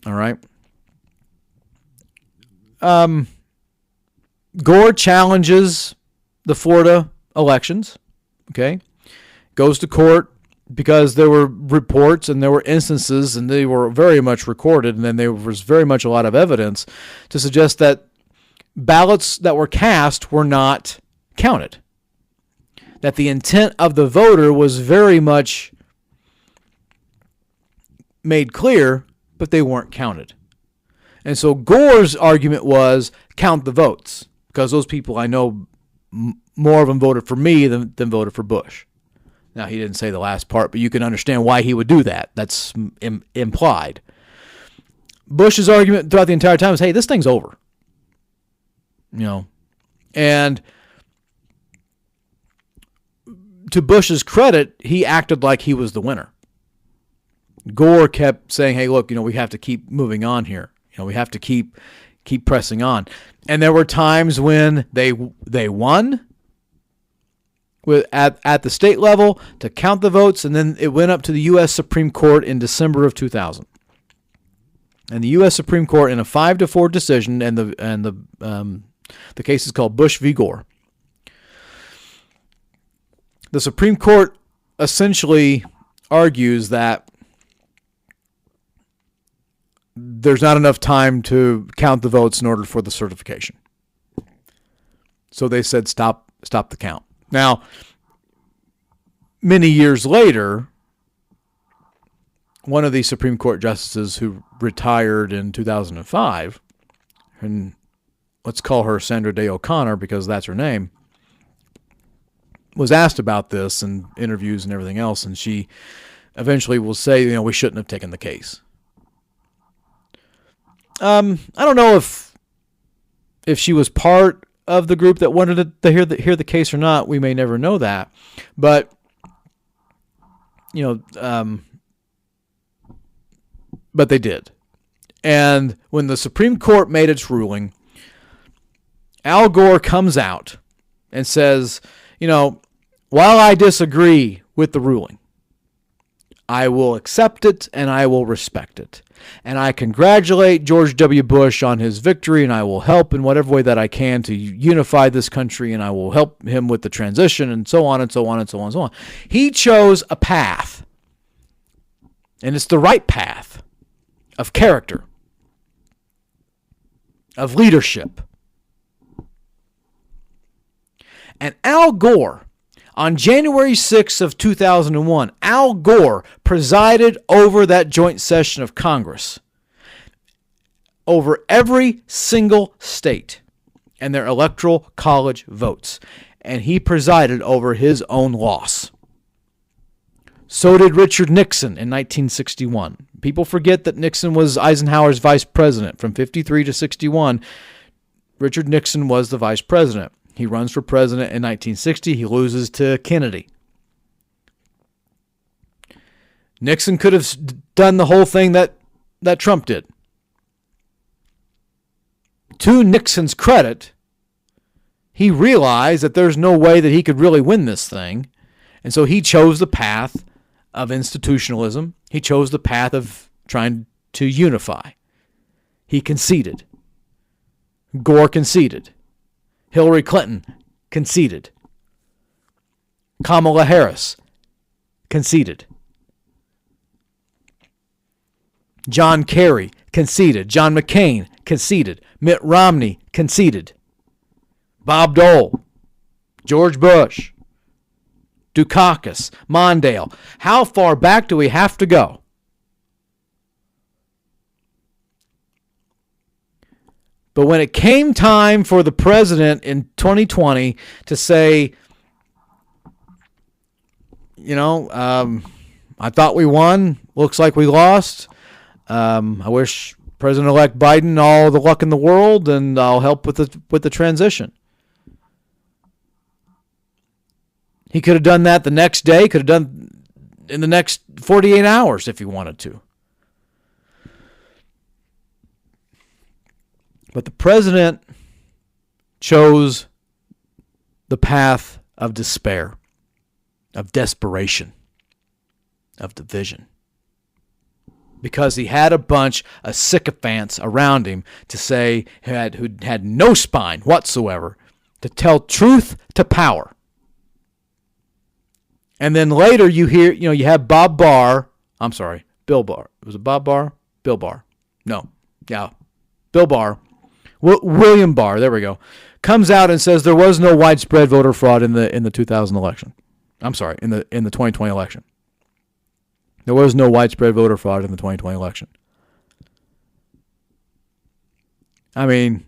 All right. Gore challenges the Florida elections. Okay. Goes to court because there were reports and there were instances, and they were very much recorded, and then there was very much a lot of evidence to suggest that ballots that were cast were not counted. That the intent of the voter was very much made clear, but they weren't counted. And so Gore's argument was count the votes, because those people, I know more of them voted for me than voted for Bush. Now, he didn't say the last part, but you can understand why he would do that. That's implied. Bush's argument throughout the entire time is, hey, this thing's over. And to Bush's credit, he acted like he was the winner. Gore kept saying, hey, look, we have to keep moving on here. We have to keep pressing on. And there were times when they won at the state level to count the votes, and then it went up to the U.S. Supreme Court in December of 2000. And the U.S. Supreme Court, in a 5-4 decision, and the case is called Bush v. Gore. The Supreme Court essentially argues that there's not enough time to count the votes in order for the certification. So they said stop the count. Now, many years later, one of the Supreme Court justices who retired in 2005, and let's call her Sandra Day O'Connor because that's her name, was asked about this in interviews and everything else, and she eventually will say, we shouldn't have taken the case. I don't know if she was part of the group that wanted to hear the case or not. We may never know that, but but they did. And when the Supreme Court made its ruling, Al Gore comes out and says, while I disagree with the ruling, I will accept it and I will respect it. And I congratulate George W. Bush on his victory, and I will help in whatever way that I can to unify this country, and I will help him with the transition, and so on and so on and so on and so on. He chose a path, and it's the right path of character, of leadership. And Al Gore, on January 6th of 2001, Al Gore presided over that joint session of Congress over every single state and their electoral college votes. And he presided over his own loss. So did Richard Nixon in 1961. People forget that Nixon was Eisenhower's vice president. From 53 to 61, Richard Nixon was the vice president. He runs for president in 1960. He loses to Kennedy. Nixon could have done the whole thing that Trump did. To Nixon's credit, he realized that there's no way that he could really win this thing. And so he chose the path of institutionalism. He chose the path of trying to unify. He conceded. Gore conceded. Hillary Clinton conceded. Kamala Harris conceded. John Kerry conceded. John McCain conceded. Mitt Romney conceded. Bob Dole. George Bush. Dukakis, Mondale. How far back do we have to go? But when it came time for the president in 2020 to say, I thought we won. Looks like we lost. I wish President-elect Biden all the luck in the world, and I'll help with the transition. He could have done that the next day. Could have done in the next 48 hours if he wanted to. But the president chose the path of despair, of desperation, of division. Because he had a bunch of sycophants around him to say who had no spine whatsoever to tell truth to power. And then later you hear, you have Bill Barr. Was it Bob Barr? Bill Barr. No. Yeah. Bill Barr. William Barr, there we go, comes out and says there was no widespread voter fraud in the 2000 election. I'm sorry, in the 2020 election. There was no widespread voter fraud in the 2020 election. I mean,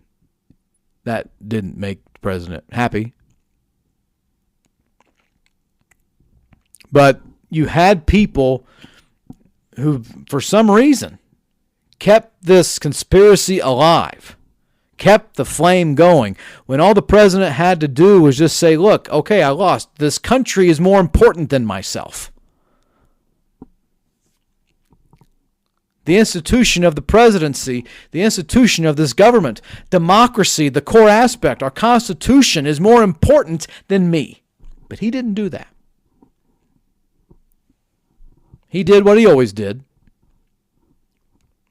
that didn't make the president happy. But you had people who, for some reason, kept this conspiracy alive, kept the flame going, when all the president had to do was just say, look, okay, I lost. This country is more important than myself. The institution of the presidency, the institution of this government, democracy, the core aspect, our Constitution is more important than me. But he didn't do that. He did what he always did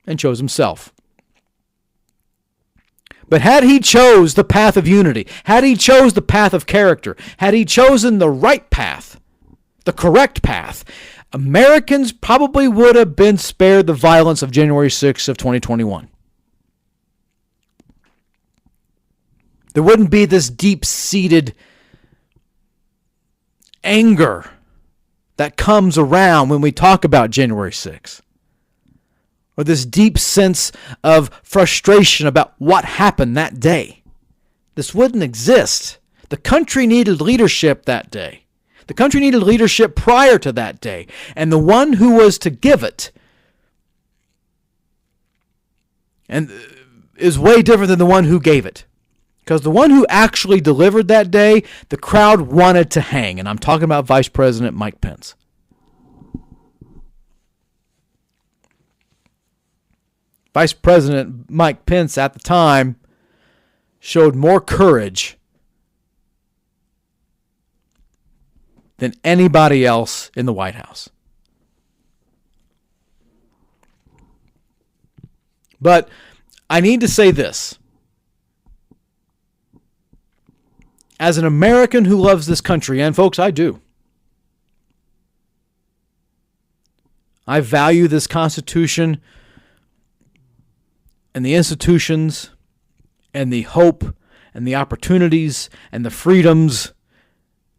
and chose himself. But had he chose the path of unity, had he chose the path of character, had he chosen the right path, the correct path, Americans probably would have been spared the violence of January 6th of 2021. There wouldn't be this deep-seated anger that comes around when we talk about January 6th. Or this deep sense of frustration about what happened that day. This wouldn't exist. The country needed leadership that day. The country needed leadership prior to that day. And the one who was to give it is way different than the one who gave it. Because the one who actually delivered that day, the crowd wanted to hang. And I'm talking about Vice President Mike Pence. Vice President Mike Pence at the time showed more courage than anybody else in the White House. But I need to say this. As an American who loves this country, and folks, I do. I value this Constitution and the institutions and the hope and the opportunities and the freedoms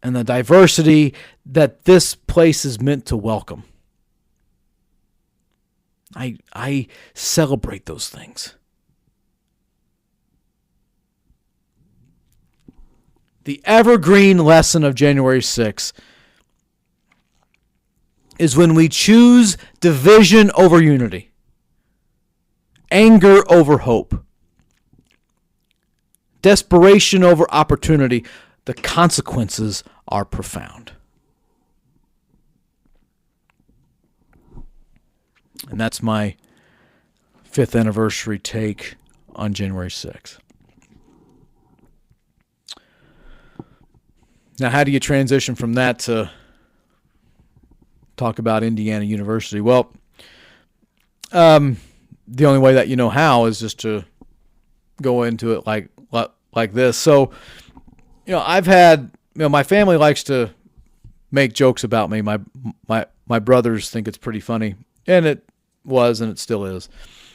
and the diversity that this place is meant to welcome. I celebrate those things. The evergreen lesson of January 6th is when we choose division over unity, anger over hope, desperation over opportunity, the consequences are profound. And that's my 5th anniversary take on January 6th. Now, how do you transition from that to talk about Indiana University? Well, the only way that you know how is just to go into it like this. So, I've had, my family likes to make jokes about me. My brothers think it's pretty funny, and it was, and it still is,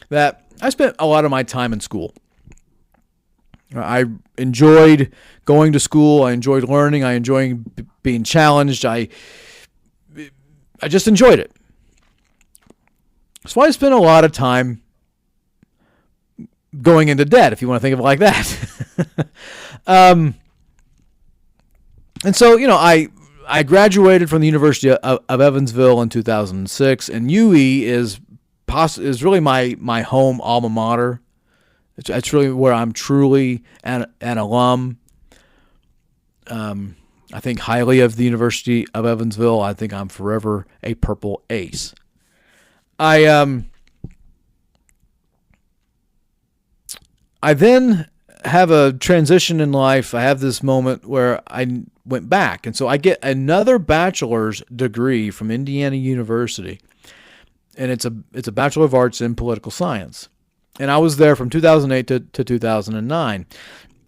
that I spent a lot of my time in school. I enjoyed going to school. I enjoyed learning. I enjoyed being challenged. I just enjoyed it. So I spent a lot of time going into debt, if you want to think of it like that. And so, I graduated from the University of Evansville in 2006, and UE is really my home alma mater. It's really where I'm truly an alum. I think highly of the University of Evansville. I think I'm forever a Purple Ace. I then have a transition in life. I have this moment where I went back, and so I get another bachelor's degree from Indiana University, and it's a Bachelor of Arts in Political Science. And I was there from 2008 to 2009.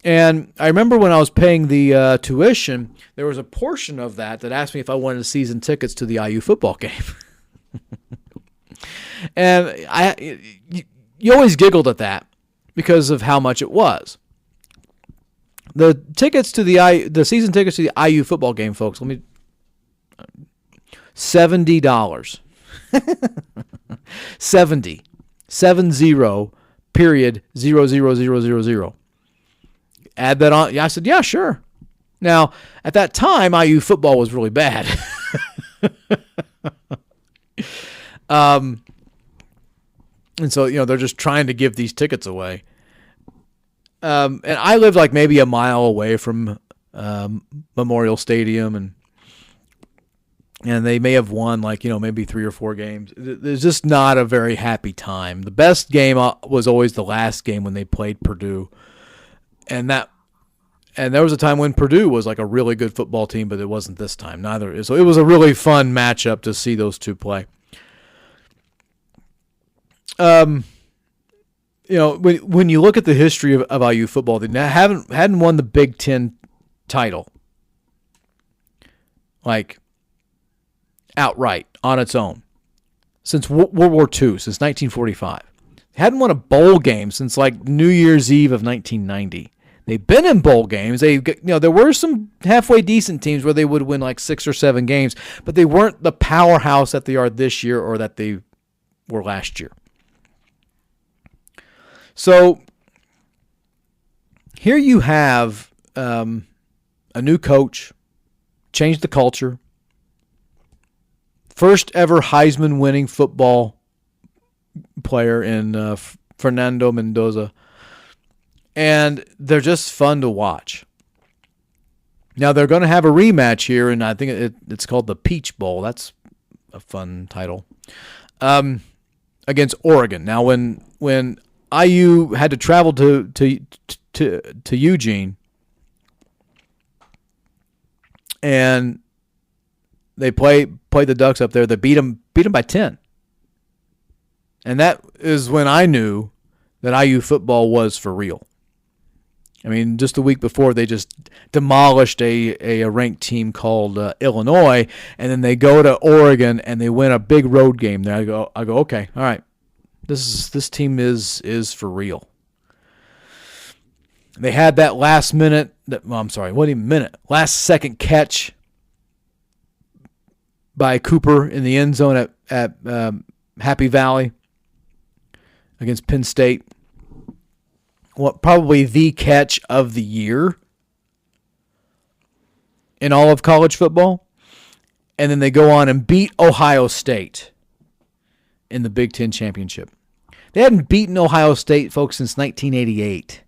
And I remember when I was paying the tuition, there was a portion of that asked me if I wanted season tickets to the IU football game. And you always giggled at that because of how much it was. The tickets to the season tickets to the IU football game, folks, $70. 70 period 00000. Add that on. I said, yeah, sure. Now, at that time, IU football was really bad. And so, they're just trying to give these tickets away. And I lived like maybe a mile away from Memorial Stadium, and they may have won maybe 3 or 4 games. There's just not a very happy time. The best game was always the last game when they played Purdue. And there was a time when Purdue was like a really good football team, but it wasn't this time. Neither. So it was a really fun matchup to see those two play. When you look at the history of IU football, they hadn't won the Big Ten title outright on its own since World War II, since 1945. They hadn't won a bowl game since New Year's Eve of 1990. They've been in bowl games. There were some halfway decent teams where they would win 6 or 7 games, but they weren't the powerhouse that they are this year or that they were last year. So here you have a new coach, changed the culture, first ever Heisman winning football player in Fernando Mendoza, and they're just fun to watch. Now they're going to have a rematch here, and I think it's called the Peach Bowl. That's a fun title. Against Oregon. Now when IU had to travel to Eugene, and they played the Ducks up there. They beat them by 10, and that is when I knew that IU football was for real. I mean, just a week before, they just demolished a ranked team called Illinois, and then they go to Oregon and they win a big road game there. I go, okay, all right. This team is for real. They had that last second catch by Cooper in the end zone at Happy Valley against Penn State. Probably the catch of the year in all of college football. And then they go on and beat Ohio State in the Big Ten Championship. They hadn't beaten Ohio State, folks, since 1988.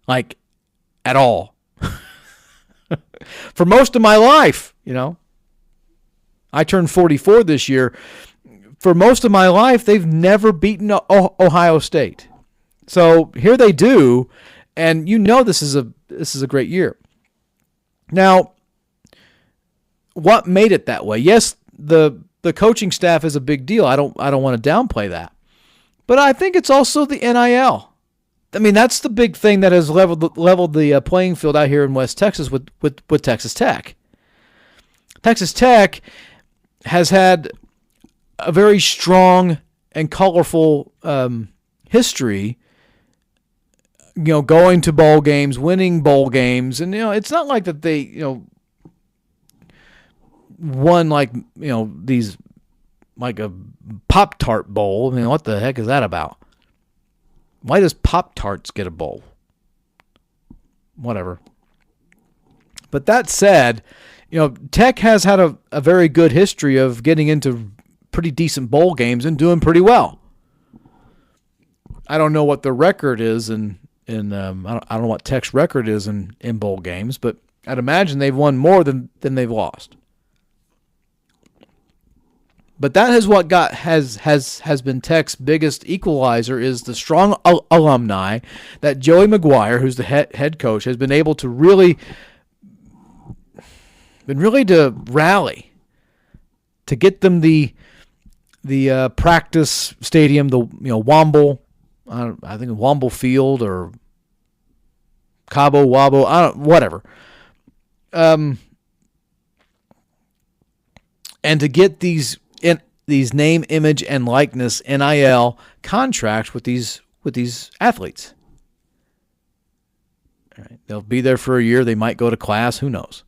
At all. For most of my life, I turned 44 this year. For most of my life, they've never beaten Ohio State. So here they do, and this is a great year. Now, what made it that way? Yes, the coaching staff is a big deal. I don't want to downplay that. But I think it's also the NIL. I mean, that's the big thing that has leveled the playing field out here in West Texas with Texas Tech. Texas Tech has had a very strong and colorful history going to bowl games, winning bowl games, and it's not like that they won like these like a Pop-Tart bowl. I mean, what the heck is that about? Why does Pop-Tarts get a bowl? Whatever. But that said, Tech has had a very good history of getting into pretty decent bowl games and doing pretty well. I don't know what the record is I don't know what Tech's record is in bowl games, but I'd imagine they've won more than they've lost. But that is what has been Tech's biggest equalizer, is the strong alumni that Joey McGuire, who's the head coach, has been able to really to rally to get them the practice stadium, the Womble, I think Womble Field or Cabo Wabo, whatever. And to get these name, image, and likeness NIL contracts with these athletes. All right. They'll be there for a year. They might go to class. Who knows?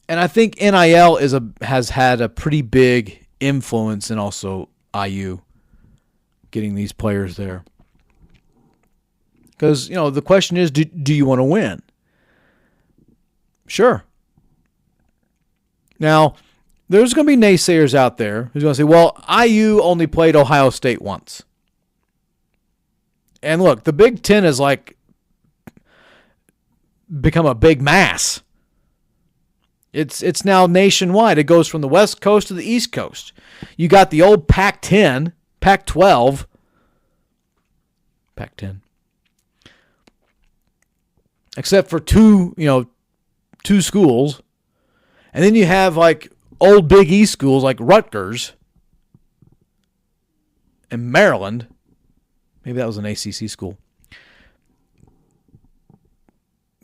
And I think NIL has had a pretty big influence in also IU getting these players there. Because, the question is, do you want to win? Sure. Now, there's going to be naysayers out there who's going to say, well, IU only played Ohio State once. And look, the Big Ten has become a big mass. It's now nationwide. It goes from the West Coast to the East Coast. You got the old Pac-10, Pac-12, Pac-10. Except for two schools. And then you have old Big East schools like Rutgers and Maryland. Maybe that was an ACC school.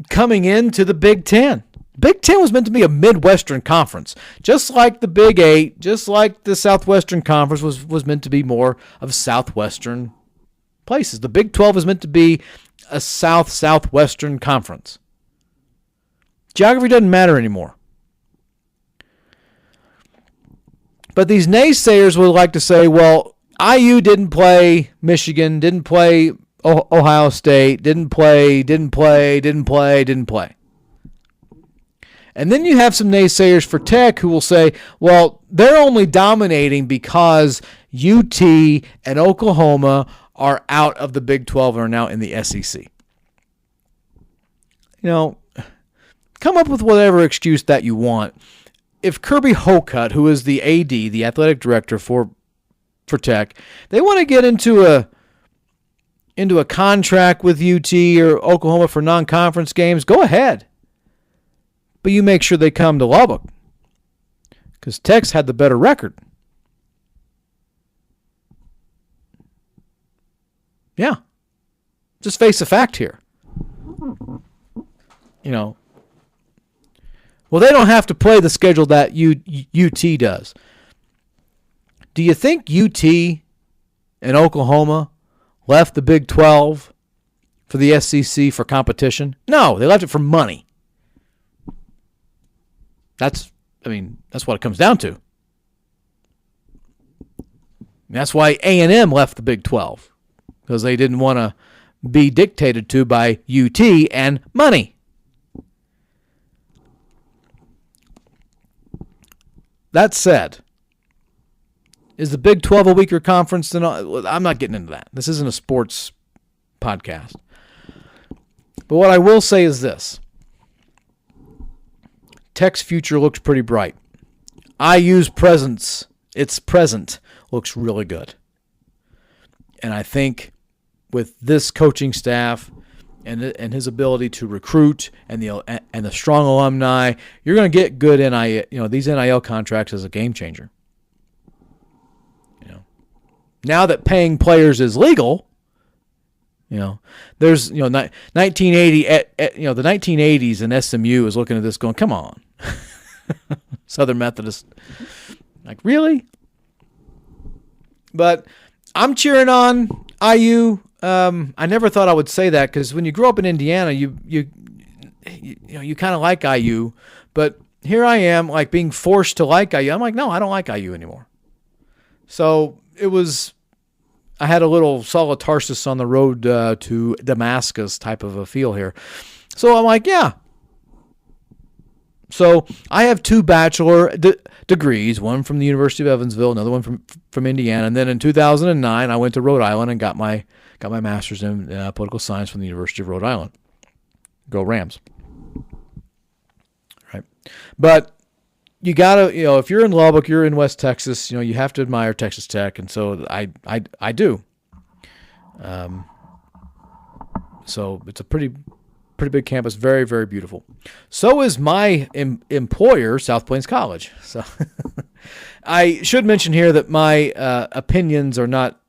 Coming into the Big Ten. Big Ten was meant to be a Midwestern conference. Just like the Big Eight, just like the Southwestern Conference was meant to be more of Southwestern places. The Big 12 is meant to be a Southwestern conference. Geography doesn't matter anymore. But these naysayers would like to say, well, IU didn't play Michigan, didn't play Ohio State, didn't play. And then you have some naysayers for Tech who will say, well, they're only dominating because UT and Oklahoma are out of the Big 12 and are now in the SEC. Come up with whatever excuse that you want. If Kirby Hocutt, who is the AD, the athletic director for Tech, they want to get into a contract with UT or Oklahoma for non-conference games, go ahead. But you make sure they come to Lubbock, because Tech's had the better record. Yeah. Just face the fact here. Well, they don't have to play the schedule that UT does. Do you think UT and Oklahoma left the Big 12 for the SEC for competition? No, they left it for money. That's what it comes down to. That's why A&M left the Big 12, because they didn't want to be dictated to by UT and money. That said, is the Big 12 a weaker conference than I'm not getting into that. This isn't a sports podcast. But what I will say is this. Tech's future looks pretty bright. IU's present, looks really good. And I think with this coaching staff and his ability to recruit and the strong alumni, you're going to get good NIL. These NIL contracts is a game changer. Now that paying players is legal, there's 1980. The 1980s and SMU is looking at this going, come on, Southern Methodist, really? But I'm cheering on IU, I never thought I would say that because when you grow up in Indiana, you kind of like IU, but here I am like being forced to like IU. I'm like, no, I don't like IU anymore. So I had a little Saul of Tarsus on the road to Damascus type of a feel here. So I'm like, yeah. So I have 2 bachelor degrees, one from the University of Evansville, another one from Indiana. And then in 2009, I went to Rhode Island and got my master's in political science from the University of Rhode Island. Go Rams. Right. But you gotta, if you're in Lubbock, you're in West Texas, you have to admire Texas Tech, and so I do. So it's a pretty big campus, very, very beautiful. So is my employer, South Plains College. So I should mention here that my opinions are not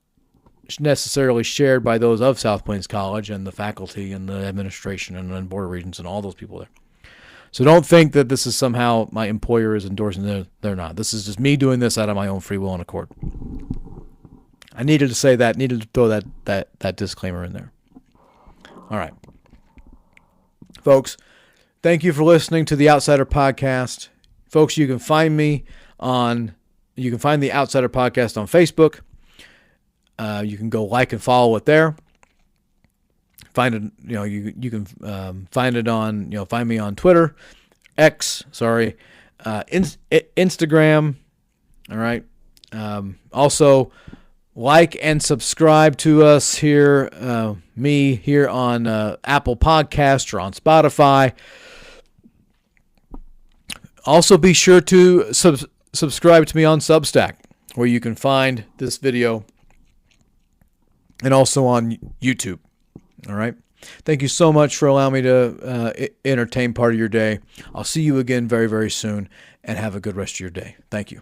necessarily shared by those of South Plains College and the faculty and the administration and the Board of Regents and all those people there. So don't think that this is somehow my employer is endorsing it. They're not. This is just me doing this out of my own free will and accord. I needed to say that, needed to throw that disclaimer in there. All right. Folks, thank you for listening to the Outsider Podcast. Folks, you can find the Outsider Podcast on Facebook. You can go like and follow it there. Find it, you can find it on, find me on Twitter, Instagram. All right. Also, like and subscribe to us here, me here on Apple Podcasts or on Spotify. Also, be sure to subscribe to me on Substack, where you can find this video, and also on YouTube. All right. Thank you so much for allowing me to entertain part of your day. I'll see you again very, very soon, and have a good rest of your day. Thank you.